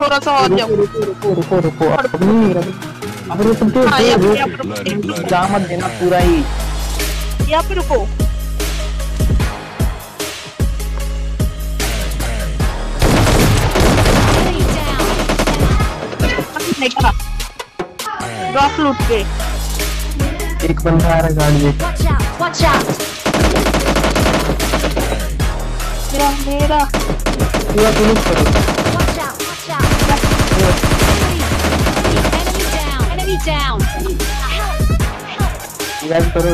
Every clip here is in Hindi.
थोड़ा सा और जाओ। रुको अब नहीं अब तुम तो जा मत देना पूरा ही। यहाँ पे रुको। ड्रॉप लूट के एक बंदा आ रहा गाड़ी में। Watch out! मेरा पूरा पुलिस करो। Watch out! Enemy down! Revive करो।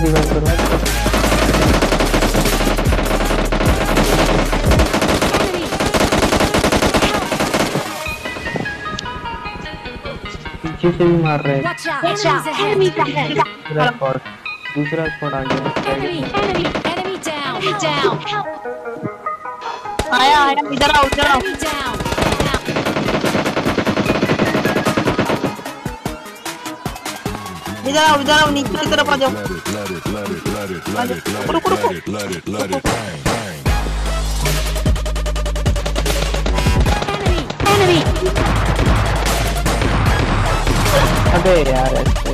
पीछे से भी मार रहे हैं। Watch out! Enemies ahead! दूसरा स्पॉट आ गया। Enemy down! आया इधर आओ। Enemy down! इधर आओ नीचे की तरफ आ जाओ। रुको। Enemy! अबे यार ऐसे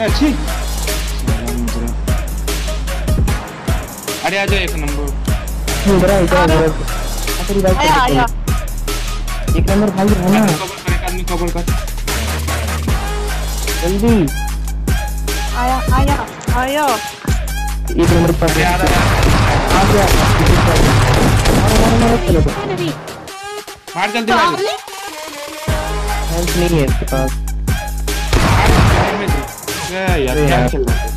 अच्छी। अरे आ जाओ एक नंबर। आया एक नंबर भाई है ना। कवर कर जल्दी आया एक नंबर पर आ गया। Enemy! मार जल्दी मार। हेल्थ नहीं है इसके पास। यार क्या खेल रहा है।